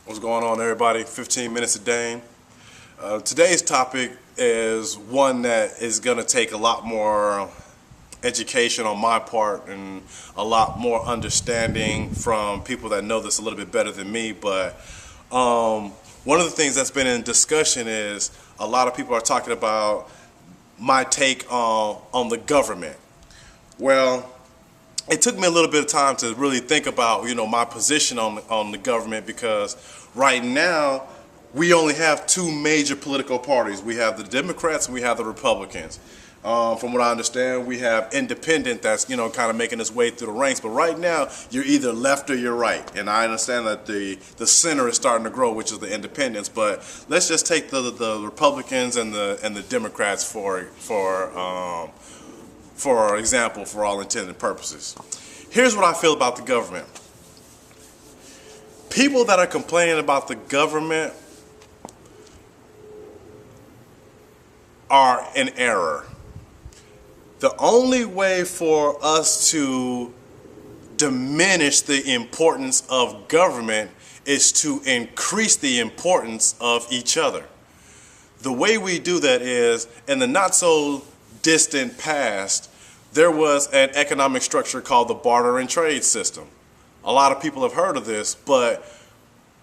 What's going on, everybody? 15 minutes a day. Today's topic is one that is going to take a lot more education on my part and a lot more understanding from people that know this a little bit better than me. But one of the things that's been in discussion is a lot of people are talking about my take on the government. Well, it took me a little bit of time to really think about, my position on the government, because right now we only have two major political parties. We have the Democrats and we have the Republicans. From what I understand, we have independent that's, kind of making its way through the ranks. But right now, you're either left or you're right. And I understand that the center is starting to grow, which is the independents. But let's just take the Republicans and the Democrats for example, for all intended purposes. Here's what I feel about the government. People that are complaining about the government are in error. The only way for us to diminish the importance of government is to increase the importance of each other. The way we do that is, in the not so distant past, there was an economic structure called the barter and trade system. A lot of people have heard of this, but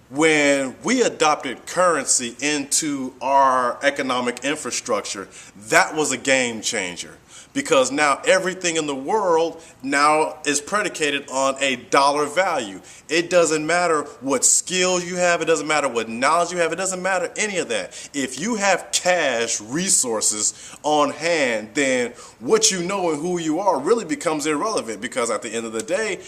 when we adopted currency into our economic infrastructure, that was a game changer, because now everything in the world now is predicated on a dollar value. It doesn't matter what skills you have, it doesn't matter what knowledge you have, it doesn't matter any of that. If you have cash resources on hand, then what you know and who you are really becomes irrelevant, because at the end of the day,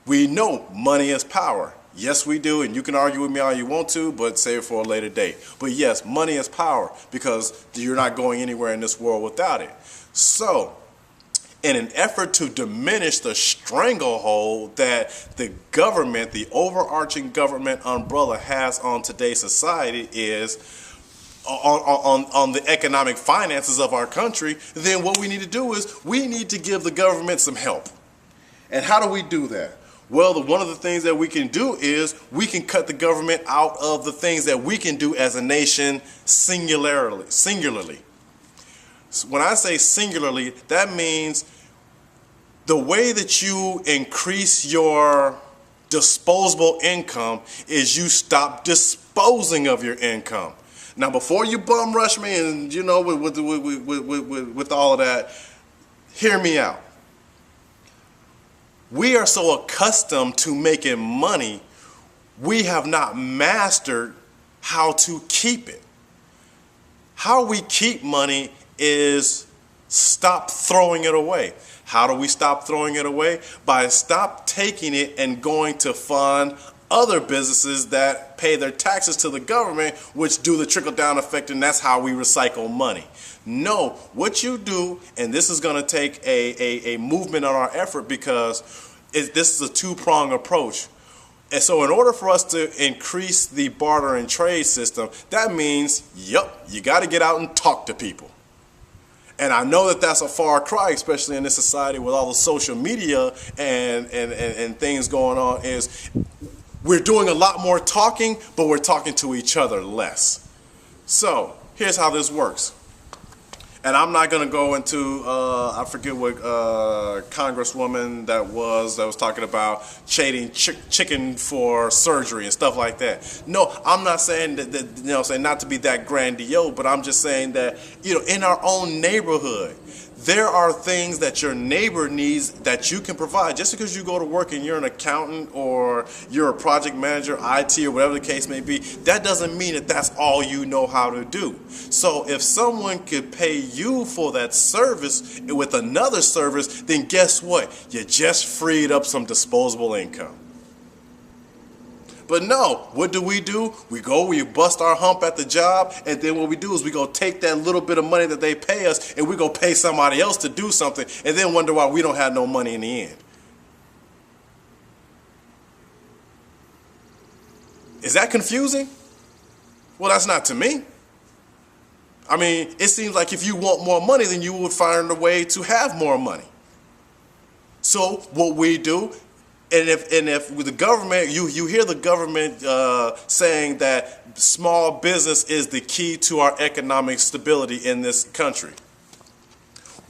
we know money is power. Yes, we do, and you can argue with me all you want to, but save it for a later date. But yes, money is power, because you're not going anywhere in this world without it. So, in an effort to diminish the stranglehold that the government, the overarching government umbrella has on today's society is on the economic finances of our country, then what we need to do is we need to give the government some help. And how do we do that? Well, one of the things that we can do is we can cut the government out of the things that we can do as a nation singularly. So when I say singularly, that means the way that you increase your disposable income is you stop disposing of your income. Now, before you bum rush me and, with all of that, hear me out. We are so accustomed to making money, we have not mastered how to keep it. How we keep money is stop throwing it away. How do we stop throwing it away? By stop taking it and going to fund other businesses that pay their taxes to the government, which do the trickle-down effect, and that's how we recycle money. No, what you do, and this is going to take a movement on our effort, because this is a two-pronged approach. And so in order for us to increase the barter and trade system, that means, you got to get out and talk to people. And I know that that's a far cry, especially in this society with all the social media and things going on, is we're doing a lot more talking, but we're talking to each other less. So here's how this works. And I'm not going to go into, I forget what congresswoman that was talking about trading chicken for surgery and stuff like that. No, I'm not saying that saying not to be that grandiose, but I'm just saying that, in our own neighborhood, there are things that your neighbor needs that you can provide. Just because you go to work and you're an accountant or you're a project manager, IT, or whatever the case may be, that doesn't mean that that's all you know how to do. So if someone could pay you for that service with another service, then guess what? You just freed up some disposable income. But no, what do? We bust our hump at the job, and then what we do is we go take that little bit of money that they pay us, and we go pay somebody else to do something, and then wonder why we don't have no money in the end. Is that confusing? Well, that's not to me. I mean, it seems like if you want more money, then you would find a way to have more money. So what we do And if with the government, you hear the government saying that small business is the key to our economic stability in this country.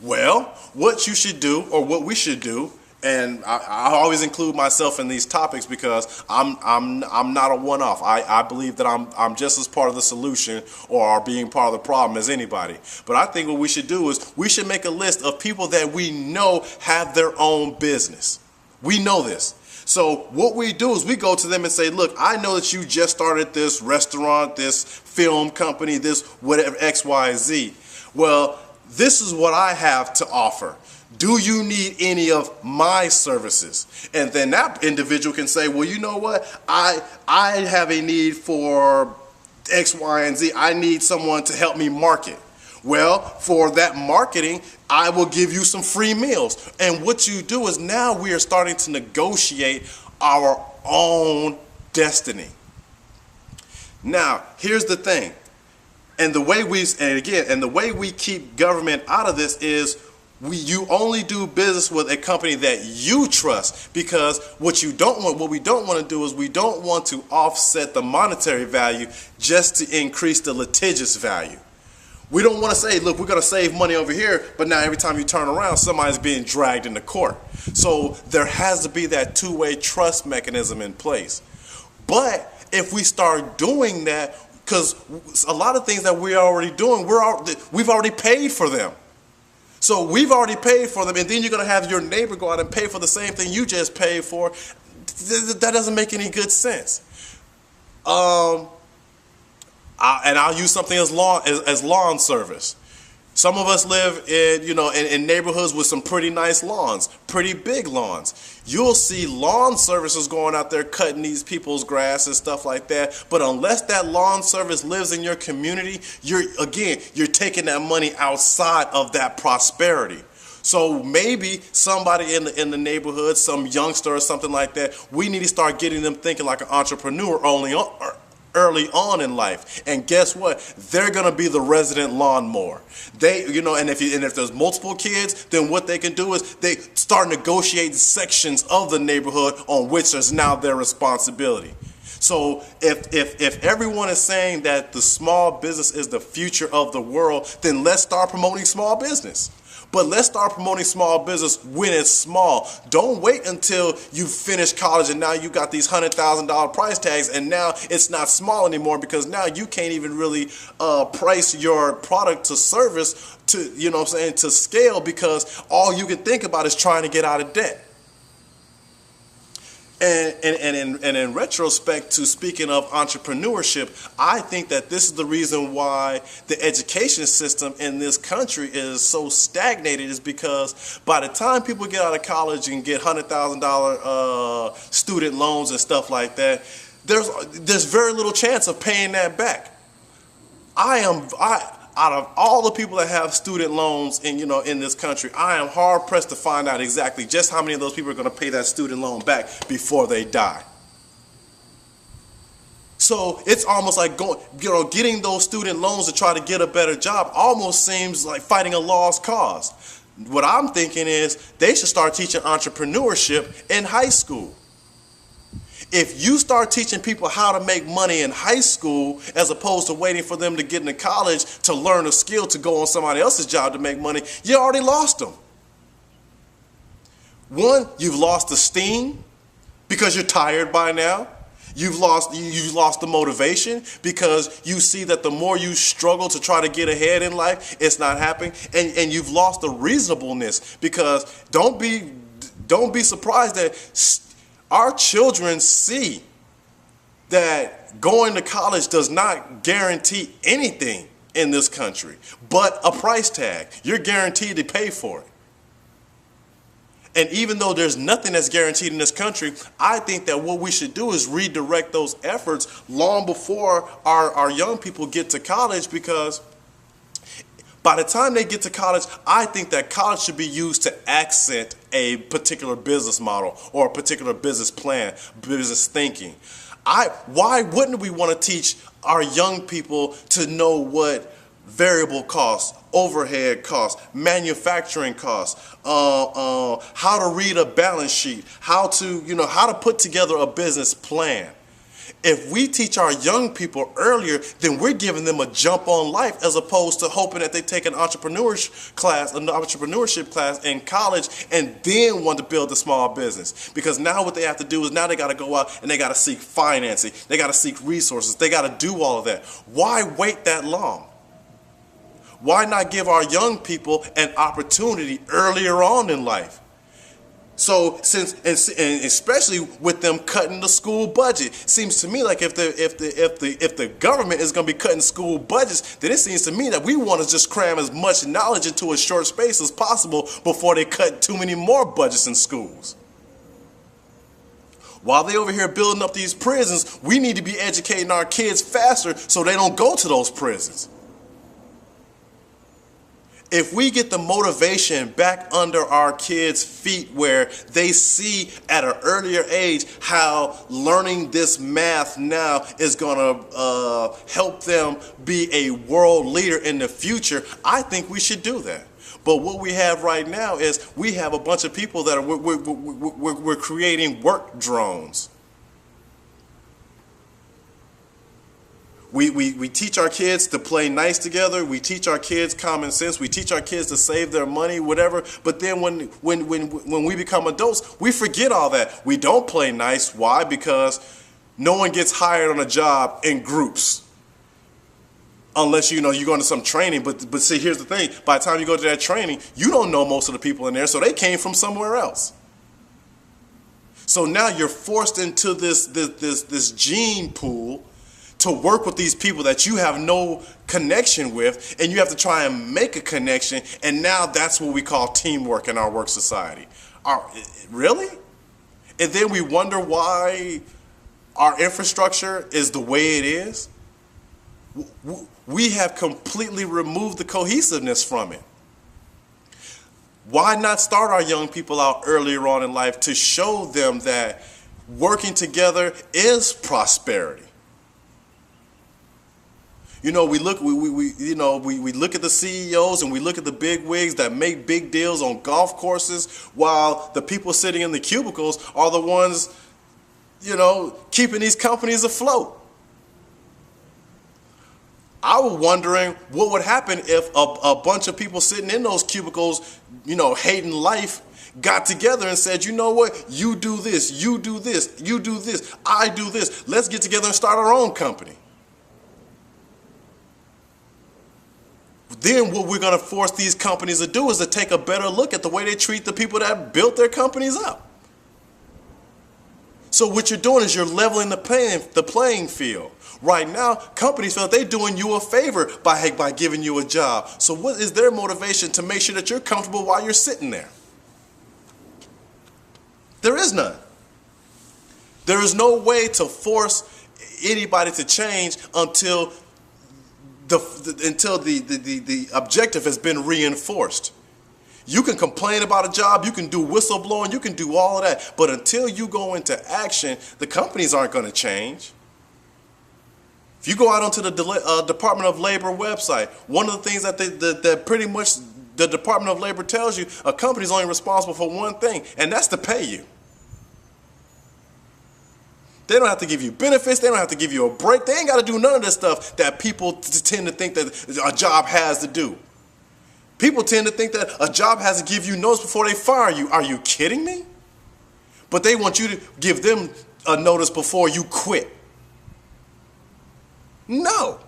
Well, what you should do, or what we should do, and I always include myself in these topics because I'm not a one-off. I believe that I'm just as part of the solution or being part of the problem as anybody. But I think what we should do is we should make a list of people that we know have their own business. We know this. So what we do is we go to them and say, look, I know that you just started this restaurant, this film company, this whatever, X, Y, Z. Well, this is what I have to offer. Do you need any of my services? And then that individual can say, well, you know what? I have a need for X, Y, and Z. I need someone to help me market. Well, for that marketing, I will give you some free meals. And what you do is now we are starting to negotiate our own destiny. Now, here's the thing. And the way we keep government out of this is you only do business with a company that you trust, because what we don't want to do is we don't want to offset the monetary value just to increase the litigious value. We don't want to say, look, we're going to save money over here, but now every time you turn around, somebody's being dragged into court. So there has to be that two-way trust mechanism in place. But if we start doing that, because a lot of things that we're already doing, we've already paid for them. So we've already paid for them, and then you're going to have your neighbor go out and pay for the same thing you just paid for. That doesn't make any good sense. And I'll use something as lawn service. Some of us live in neighborhoods with some pretty nice lawns, pretty big lawns. You'll see lawn services going out there cutting these people's grass and stuff like that. But unless that lawn service lives in your community, you're taking that money outside of that prosperity. So maybe somebody in the neighborhood, some youngster or something like that, we need to start getting them thinking like an entrepreneur early on in life. And guess what? They're going to be the resident lawnmower. And if there's multiple kids, then what they can do is they start negotiating sections of the neighborhood on which is now their responsibility. So if everyone is saying that the small business is the future of the world, then let's start promoting small business. But let's start promoting small business when it's small. Don't wait until you finish college and now you got these $100,000 price tags and now it's not small anymore, because now you can't even really price your product to service to scale, because all you can think about is trying to get out of debt. And in retrospect to speaking of entrepreneurship, I think that this is the reason why the education system in this country is so stagnated, is because by the time people get out of college and get $100,000 student loans and stuff like that, there's very little chance of paying that back. Out of all the people that have student loans in this country, I am hard pressed to find out exactly just how many of those people are going to pay that student loan back before they die. So it's almost like getting those student loans to try to get a better job almost seems like fighting a lost cause. What I'm thinking is they should start teaching entrepreneurship in high school. If you start teaching people how to make money in high school, as opposed to waiting for them to get into college to learn a skill to go on somebody else's job to make money, you already lost them. One, you've lost the steam because you're tired by now. You've lost the motivation because you see that the more you struggle to try to get ahead in life, it's not happening. And you've lost the reasonableness, because don't be surprised that our children see that going to college does not guarantee anything in this country but a price tag. You're guaranteed to pay for it. And even though there's nothing that's guaranteed in this country, I think that what we should do is redirect those efforts long before our young people get to college, because by the time they get to college, I think that college should be used to accent a particular business model or a particular business plan, business thinking. Why wouldn't we want to teach our young people to know what variable costs, overhead costs, manufacturing costs, how to read a balance sheet, how to put together a business plan. If we teach our young people earlier, then we're giving them a jump on life, as opposed to hoping that they take an entrepreneurship class in college and then want to build a small business. Because now what they have to do is now they got to go out and they got to seek financing. They got to seek resources. They got to do all of that. Why wait that long? Why not give our young people an opportunity earlier on in life? So and especially with them cutting the school budget, seems to me like if the government is going to be cutting school budgets, then it seems to me that we want to just cram as much knowledge into a short space as possible before they cut too many more budgets in schools. While they over here building up these prisons, we need to be educating our kids faster so they don't go to those prisons. If we get the motivation back under our kids' feet, where they see at an earlier age how learning this math now is going to help them be a world leader in the future, I think we should do that. But what we have right now is we have a bunch of people that we're creating work drones. We teach our kids to play nice together. We teach our kids common sense. We teach our kids to save their money, whatever. But then when we become adults, we forget all that. We don't play nice. Why? Because no one gets hired on a job in groups. Unless you're going to some training. But see, here's the thing. By the time you go to that training, you don't know most of the people in there, so they came from somewhere else. So now you're forced into this gene pool to work with these people that you have no connection with, and you have to try and make a connection, and now that's what we call teamwork in our work society. Really? And then we wonder why our infrastructure is the way it is? We have completely removed the cohesiveness from it. Why not start our young people out earlier on in life to show them that working together is prosperity? We look at the CEOs and we look at the big wigs that make big deals on golf courses, while the people sitting in the cubicles are the ones, keeping these companies afloat. I was wondering what would happen if a bunch of people sitting in those cubicles, hating life, got together and said, you know what, you do this, you do this, you do this, I do this. Let's get together and start our own company. Then what we're going to force these companies to do is to take a better look at the way they treat the people that built their companies up. So what you're doing is you're leveling the playing field. Right now, companies feel they're doing you a favor by giving you a job. So what is their motivation to make sure that you're comfortable while you're sitting there? There is none. There is no way to force anybody to change until the objective has been reinforced. You can complain about a job, you can do whistleblowing, you can do all of that, but until you go into action, the companies aren't going to change. If you go out onto the Department of Labor website, one of the things that pretty much the Department of Labor tells you, a company's only responsible for one thing, and that's to pay you. They don't have to give you benefits. They don't have to give you a break. They ain't got to do none of this stuff that people tend to think that a job has to do. People tend to think that a job has to give you notice before they fire you. Are you kidding me? But they want you to give them a notice before you quit. No.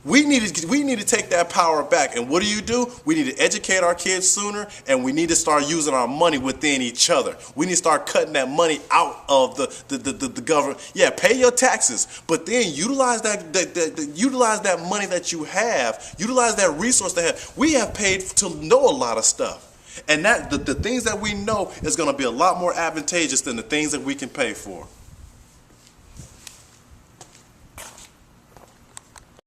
We need to take that power back. And what do? We need to educate our kids sooner, and we need to start using our money within each other. We need to start cutting that money out of the government. Yeah, pay your taxes, but then utilize that money that you have, utilize that resource that have. We have paid to know a lot of stuff, and that the things that we know is going to be a lot more advantageous than the things that we can pay for.